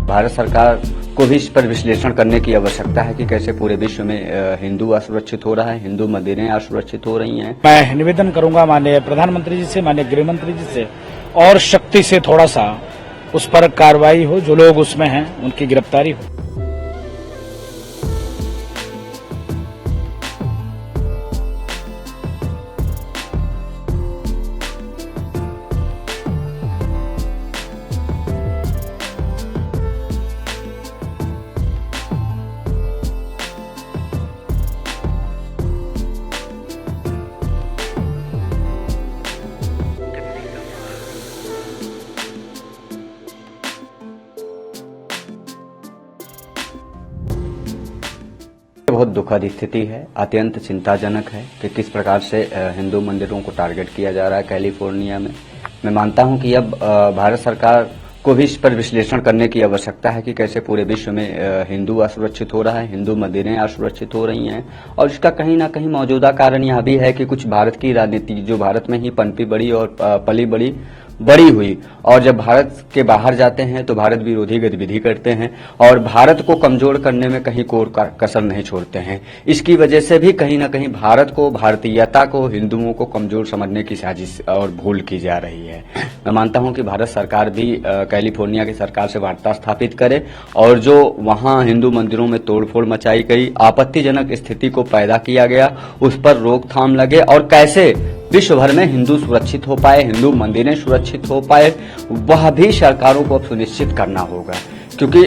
भारत सरकार को भी इस पर विश्लेषण करने की आवश्यकता है कि कैसे पूरे विश्व में हिंदू असुरक्षित हो रहा है, हिंदू मंदिरें असुरक्षित हो रही हैं। मैं निवेदन करूंगा माननीय प्रधानमंत्री जी से, माननीय गृह मंत्री जी से, और शक्ति से थोड़ा सा उस पर कार्रवाई हो, जो लोग उसमें हैं उनकी गिरफ्तारी हो। बहुत दुखद स्थिति है, अत्यंत चिंताजनक है कि किस प्रकार से हिंदू मंदिरों को टारगेट किया जा रहा है कैलिफोर्निया में। मैं मानता हूं कि अब भारत सरकार को भी इस पर विश्लेषण करने की आवश्यकता है कि कैसे पूरे विश्व में हिंदू असुरक्षित हो रहा है, हिंदू मंदिरें असुरक्षित हो रही हैं। और इसका कहीं ना कहीं मौजूदा कारण यह भी है कि कुछ भारत की राजनीति जो भारत में ही पनपी बड़ी और पली बड़ी हुई, और जब भारत के बाहर जाते हैं तो भारत विरोधी गतिविधि करते हैं और भारत को कमजोर करने में कहीं कोर कसर नहीं छोड़ते हैं। इसकी वजह से भी कहीं ना कहीं भारत को, भारतीयता को, हिंदुओं को कमजोर समझने की साजिश और भूल की जा रही है। मैं मानता हूं कि भारत सरकार भी कैलिफोर्निया की सरकार से वार्ता स्थापित करे और जो वहां हिंदू मंदिरों में तोड़फोड़ मचाई गई, आपत्तिजनक स्थिति को पैदा किया गया, उस पर रोकथाम लगे और कैसे विश्व भर में हिंदू सुरक्षित हो पाए, हिंदू मंदिरें सुरक्षित हो पाए, वह भी सरकारों को सुनिश्चित करना होगा। क्योंकि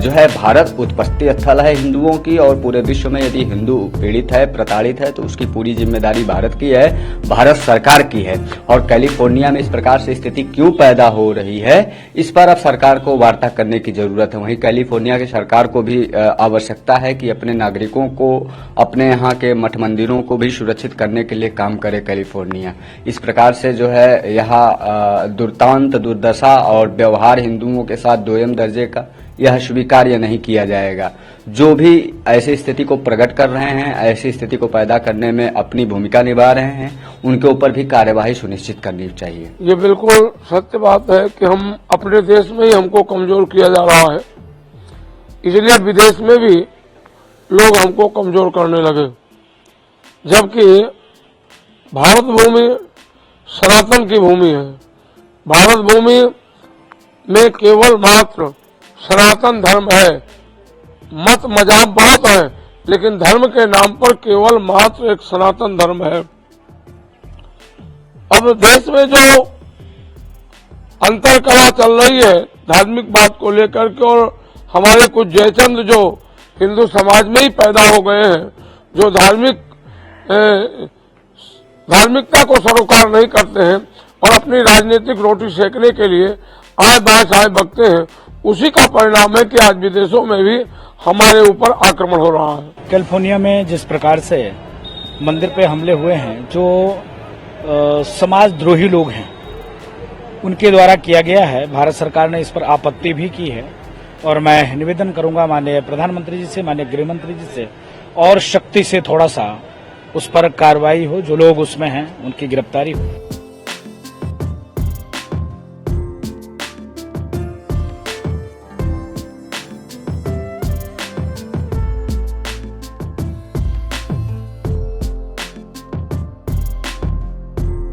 जो है भारत उत्पत्ति स्थल है हिंदुओं की, और पूरे विश्व में यदि हिंदू पीड़ित है, प्रताड़ित है, तो उसकी पूरी जिम्मेदारी भारत की है, भारत सरकार की है। और कैलिफोर्निया में इस प्रकार से स्थिति क्यों पैदा हो रही है, इस पर अब सरकार को वार्ता करने की जरूरत है। वहीं कैलिफोर्निया की सरकार को भी आवश्यकता है कि अपने नागरिकों को, अपने यहाँ के मठ मंदिरों को भी सुरक्षित करने के लिए काम करे कैलिफोर्निया। इस प्रकार से जो है यहाँ दुर्दांत, दुर्दशा और व्यवहार हिंदुओं के साथ दोयम दर्जे का यह स्वीकार्य नहीं किया जाएगा। जो भी ऐसी स्थिति को प्रकट कर रहे हैं, ऐसी स्थिति को पैदा करने में अपनी भूमिका निभा रहे हैं, उनके ऊपर भी कार्यवाही सुनिश्चित करनी चाहिए। ये बिल्कुल सत्य बात है कि हम अपने देश में ही हमको कमजोर किया जा रहा है, इसलिए विदेश में भी लोग हमको कमजोर करने लगे। जबकि भारत भूमि सनातन की भूमि है। भारत भूमि में केवल मात्र सनातन धर्म है। मत मजाब बहुत है, लेकिन धर्म के नाम पर केवल मात्र एक सनातन धर्म है। अब देश में जो अंतरकलह चल रही है धार्मिक बात को लेकर के, और हमारे कुछ जयचंद जो हिंदू समाज में ही पैदा हो गए हैं, जो धार्मिकता को सरोकार नहीं करते हैं और अपनी राजनीतिक रोटी सेकने के लिए आए बाएं साए बकते हैं, उसी का परिणाम है कि आज विदेशों में भी हमारे ऊपर आक्रमण हो रहा है। कैलिफोर्निया में जिस प्रकार से मंदिर पे हमले हुए हैं, जो समाजद्रोही लोग हैं उनके द्वारा किया गया है, भारत सरकार ने इस पर आपत्ति भी की है। और मैं निवेदन करूंगा माननीय प्रधानमंत्री जी से, माननीय गृह मंत्री जी से, और शक्ति से थोड़ा सा उस पर कार्रवाई हो, जो लोग उसमें हैं उनकी गिरफ्तारी हो।